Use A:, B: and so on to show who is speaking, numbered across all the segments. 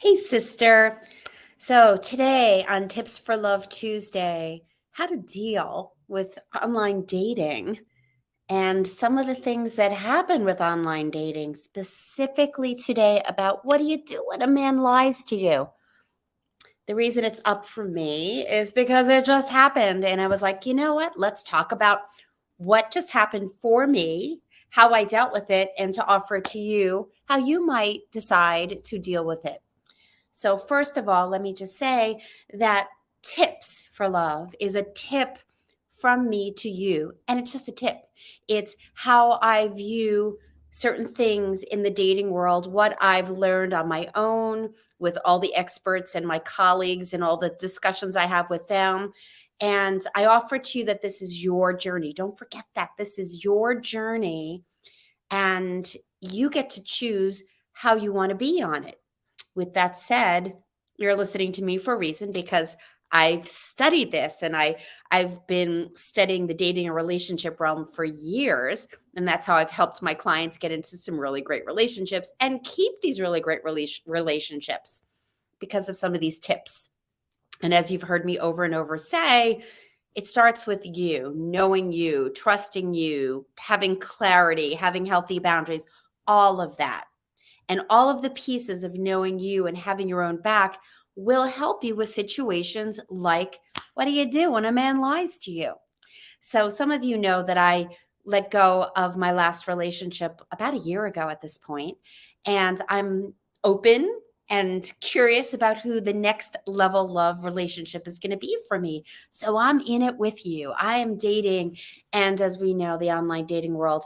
A: Hey, sister. So, today on Tips for Love Tuesday, how to deal with online dating and some of the things that happen with online dating, specifically today about what do you do when a man lies to you? The reason it's up for me is because it just happened. And I was like, you know what? Let's talk about what just happened for me, how I dealt with it, and to offer it to you, how you might decide to deal with it. So, first of all, let me just say that tips for love is a tip from me to you. And it's just a tip. It's how I view certain things in the dating world, what I've learned on my own with all the experts and my colleagues and all the discussions I have with them. And I offer to you that this is your journey. Don't forget that this is your journey and you get to choose how you want to be on it. With that said, you're listening to me for a reason because I've studied this and I've been studying the dating and relationship realm for years, and that's how I've helped my clients get into some really great relationships and keep these really great relationships because of some of these tips. And as you've heard me over and over say, it starts with you, knowing you, trusting you, having clarity, having healthy boundaries, all of that. And all of the pieces of knowing you and having your own back will help you with situations like what do you do when a man lies to you? So, some of you know that I let go of my last relationship about a year ago at this point, and I'm open and curious about who the next level love relationship is going to be for me. So, I'm in it with you. I am dating, and as we know, the online dating world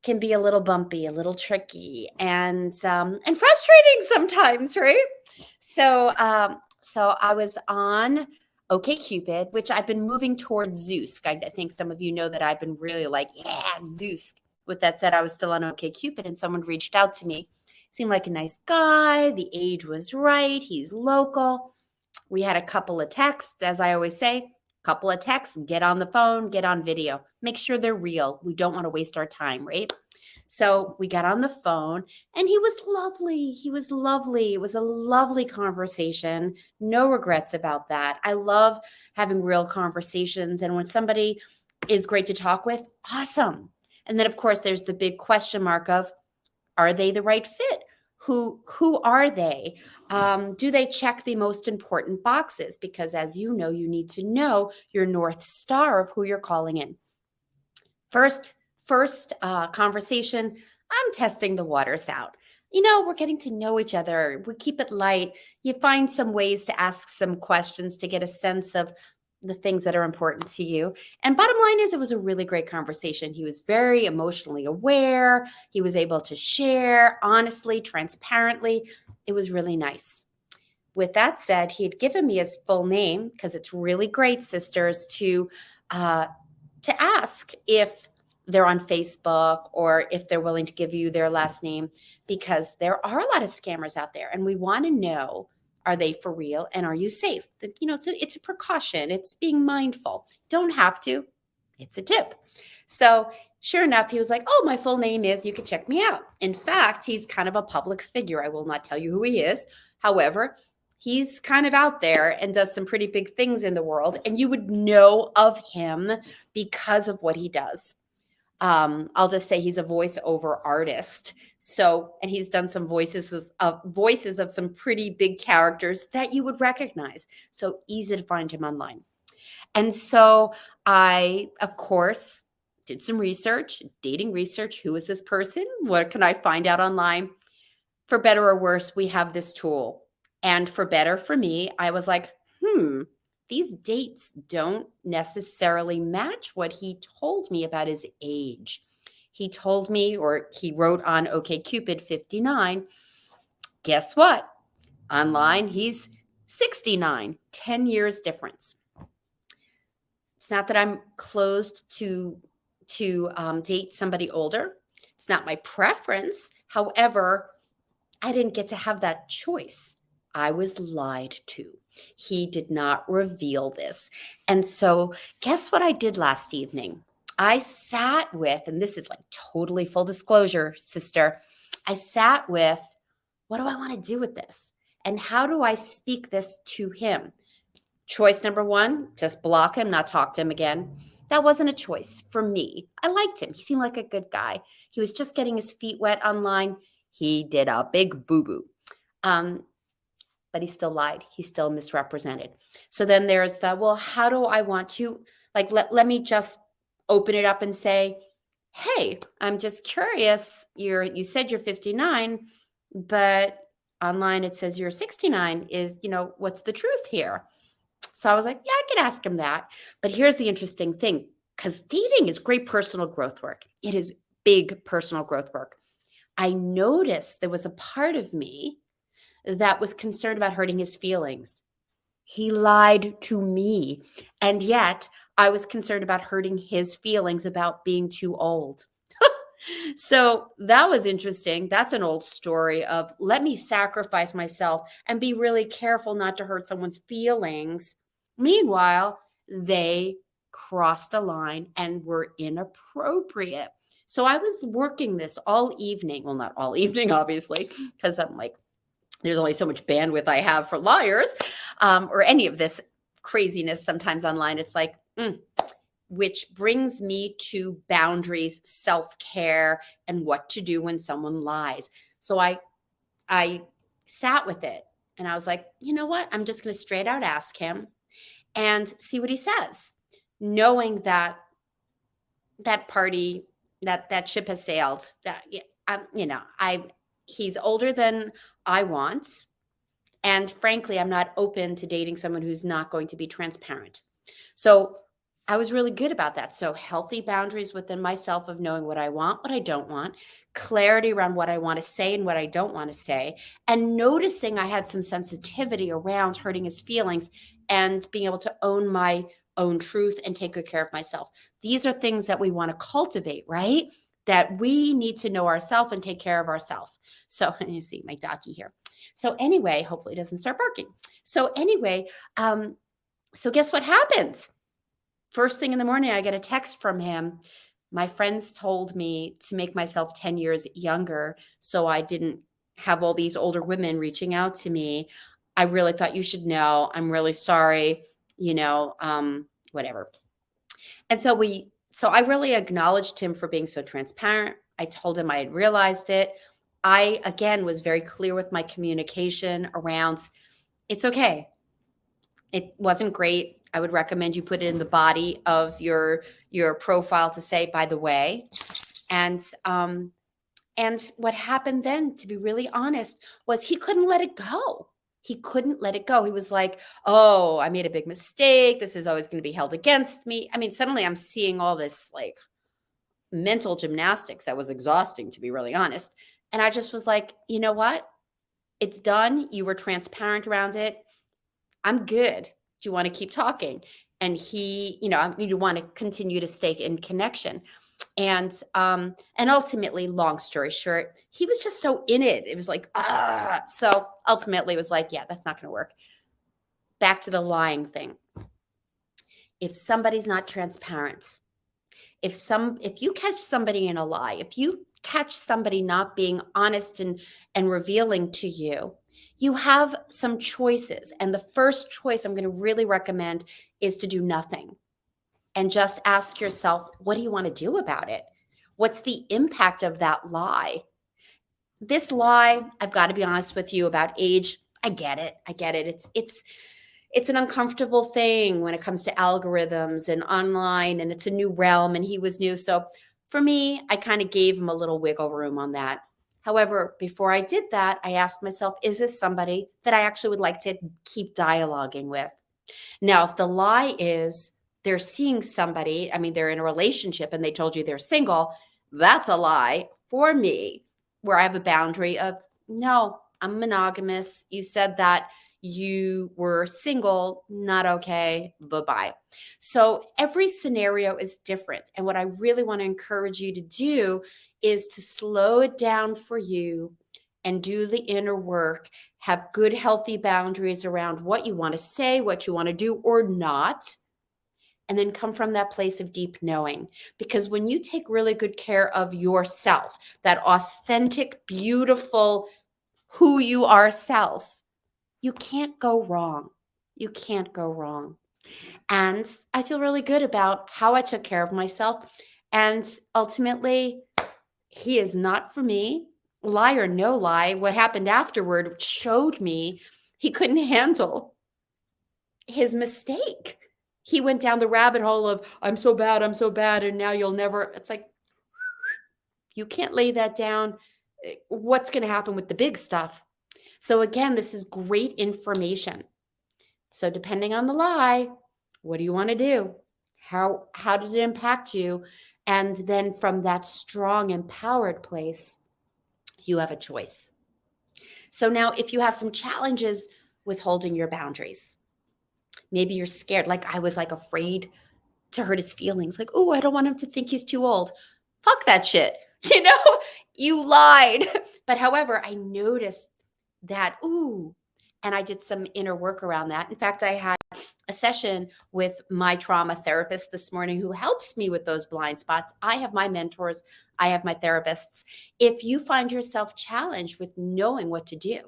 A: can be a little bumpy, a little tricky, and frustrating sometimes, right? So I was on OkCupid, which I've been moving towards Zeus. I think some of you know that I've been really like, yeah, Zeus. With that said, I was still on OkCupid, and someone reached out to me. Seemed like a nice guy. The age was right. He's local. We had a couple of texts, as I always say, couple of texts, get on the phone, get on video, make sure they're real. We don't want to waste our time, right? So we got on the phone and he was lovely. He was lovely. It was a lovely conversation. No regrets about that. I love having real conversations. And when somebody is great to talk with, awesome. And then, of course, there's the big question mark of, are they the right fit? Who are they? Do they check the most important boxes? Because as you know, you need to know your North Star of who you're calling in. First conversation, I'm testing the waters out. We're getting to know each other. We keep it light. You find some ways to ask some questions to get a sense of the things that are important to you. And bottom line is, it was a really great conversation. He was very emotionally aware. He was able to share honestly, transparently. It was really nice. With that said, he had given me his full name because it's really great, sisters, uh, to ask if they're on Facebook or if they're willing to give you their last name, because there are a lot of scammers out there and we want to know, are they for real and are you safe? It's a precaution. It's being mindful. Don't have to. It's a tip. So sure enough, he was like, oh, my full name is, you can check me out. In fact, he's kind of a public figure. I will not tell you who he is. However, he's kind of out there and does some pretty big things in the world. And you would know of him because of what he does. I'll just say he's a voiceover artist. So, and he's done some voices of some pretty big characters that you would recognize. So easy to find him online. And so I, of course, did some research, dating research. Who is this person? What can I find out online? For better or worse, we have this tool. And for better for me, I was like, these dates don't necessarily match what he told me about his age. He told me, or he wrote on OkCupid 59. Guess what? Online, he's 69, 10 years difference. It's not that I'm closed to date somebody older. It's not my preference. However, I didn't get to have that choice. I was lied to. He did not reveal this. And so, guess what I did last evening? I sat with, and this is like totally full disclosure, sister, I sat with, what do I want to do with this? And how do I speak this to him? Choice number one, just block him, not talk to him again. That wasn't a choice for me. I liked him. He seemed like a good guy. He was just getting his feet wet online. He did a big boo boo. But he still lied. He still misrepresented. So then there's the, well, how do I want to, like, let me just open it up and say, hey, I'm just curious. You said you're 59, but online it says you're 69. What's the truth here? So I was like, yeah, I could ask him that. But here's the interesting thing, because dating is great personal growth work. It is big personal growth work. I noticed there was a part of me that was concerned about hurting his feelings. He lied to me. And yet I was concerned about hurting his feelings about being too old. So that was interesting. That's an old story of let me sacrifice myself and be really careful not to hurt someone's feelings. Meanwhile, they crossed a line and were inappropriate. So I was working this all evening. Well, not all evening, obviously, because I'm like, there's only so much bandwidth I have for lawyers, or any of this craziness sometimes online. It's like, which brings me to boundaries, self-care, and what to do when someone lies. So I sat with it and I was like, you know what? I'm just going to straight out ask him and see what he says, knowing that party, that ship has sailed. That he's older than I want. And frankly, I'm not open to dating someone who's not going to be transparent. So I was really good about that. So healthy boundaries within myself of knowing what I want, what I don't want, clarity around what I want to say and what I don't want to say, and noticing I had some sensitivity around hurting his feelings and being able to own my own truth and take good care of myself. These are things that we want to cultivate, right? That we need to know ourselves and take care of ourselves. So you see my doggy here. So anyway, hopefully it doesn't start barking. So anyway, so guess what happens? First thing in the morning, I get a text from him. My friends told me to make myself 10 years younger so I didn't have all these older women reaching out to me. I really thought you should know. I'm really sorry, whatever. And so I really acknowledged him for being so transparent. I told him I had realized it. I, again, was very clear with my communication around, it's okay. It wasn't great. I would recommend you put it in the body of your profile to say, by the way. And what happened then, to be really honest, was he couldn't let it go. He couldn't let it go. He was like, oh, I made a big mistake. This is always going to be held against me. I mean, suddenly I'm seeing all this like mental gymnastics that was exhausting, to be really honest. And I just was like, you know what? It's done. You were transparent around it. I'm good. Do you want to keep talking? And he, you want to continue to stay in connection. And ultimately, long story short, he was just so in it. It was like, so ultimately it was like, yeah, that's not going to work. Back to the lying thing. If somebody's not transparent, if you catch somebody in a lie, if you catch somebody not being honest and revealing to you, you have some choices. And the first choice I'm going to really recommend is to do nothing and just ask yourself, what do you want to do about it? What's the impact of that lie? This lie, I've got to be honest with you about age. I get it. It's an uncomfortable thing when it comes to algorithms and online, and it's a new realm, and he was new. So for me, I kind of gave him a little wiggle room on that. However, before I did that, I asked myself, is this somebody that I actually would like to keep dialoguing with? Now, if the lie is they're seeing somebody, they're in a relationship and they told you they're single, that's a lie for me, where I have a boundary of, no, I'm monogamous. You said that you were single, not okay, bye-bye. So every scenario is different. And what I really want to encourage you to do is to slow it down for you and do the inner work, have good, healthy boundaries around what you want to say, what you want to do or not, and then come from that place of deep knowing. Because when you take really good care of yourself, that authentic, beautiful, who you are self, You can't go wrong. You can't go wrong. And I feel really good about how I took care of myself. And ultimately, he is not for me. Lie or no lie, what happened afterward showed me he couldn't handle his mistake. He went down the rabbit hole of, I'm so bad, I'm so bad. And now you'll never, it's like, you can't lay that down. What's going to happen with the big stuff? So, again, this is great information. So, depending on the lie, what do you want to do? How did it impact you? And then from that strong, empowered place, you have a choice. So now if you have some challenges with holding your boundaries, maybe you're scared, like I was like afraid to hurt his feelings, like, oh, I don't want him to think he's too old. Fuck that shit. You know, you lied. But however, I noticed that, ooh, and I did some inner work around that. In fact, I had a session with my trauma therapist this morning who helps me with those blind spots. I have my mentors, I have my therapists. If you find yourself challenged with knowing what to do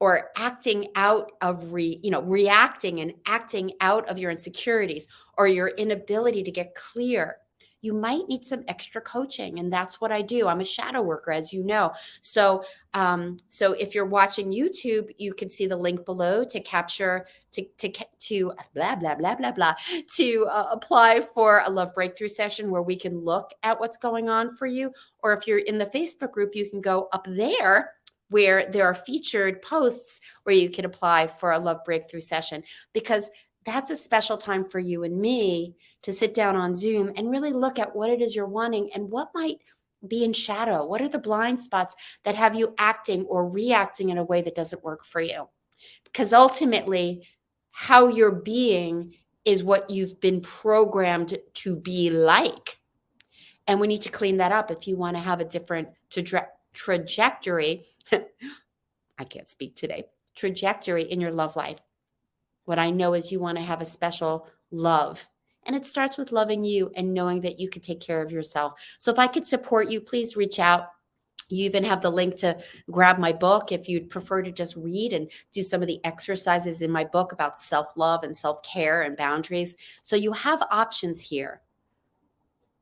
A: or acting out of reacting and acting out of your insecurities or your inability to get clear, you might need some extra coaching. And that's what I do. I'm a shadow worker, as you know. So if you're watching YouTube, you can see the link below to capture to blah blah blah blah blah to apply for a love breakthrough session where we can look at what's going on for you. Or if you're in the Facebook group, you can go up there where there are featured posts where you can apply for a love breakthrough session, because that's a special time for you and me to sit down on Zoom and really look at what it is you're wanting and what might be in shadow. What are the blind spots that have you acting or reacting in a way that doesn't work for you? Because ultimately, how you're being is what you've been programmed to be like. And we need to clean that up if you want to have a different trajectory. I can't speak today. Trajectory in your love life. What I know is you want to have a special love. And it starts with loving you and knowing that you can take care of yourself. So if I could support you, please reach out. You even have the link to grab my book if you'd prefer to just read and do some of the exercises in my book about self-love and self-care and boundaries. So you have options here.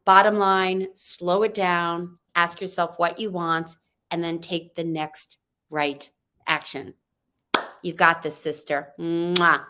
A: Bottom line, slow it down, ask yourself what you want, and then take the next right action. You've got this, sister. Mwah.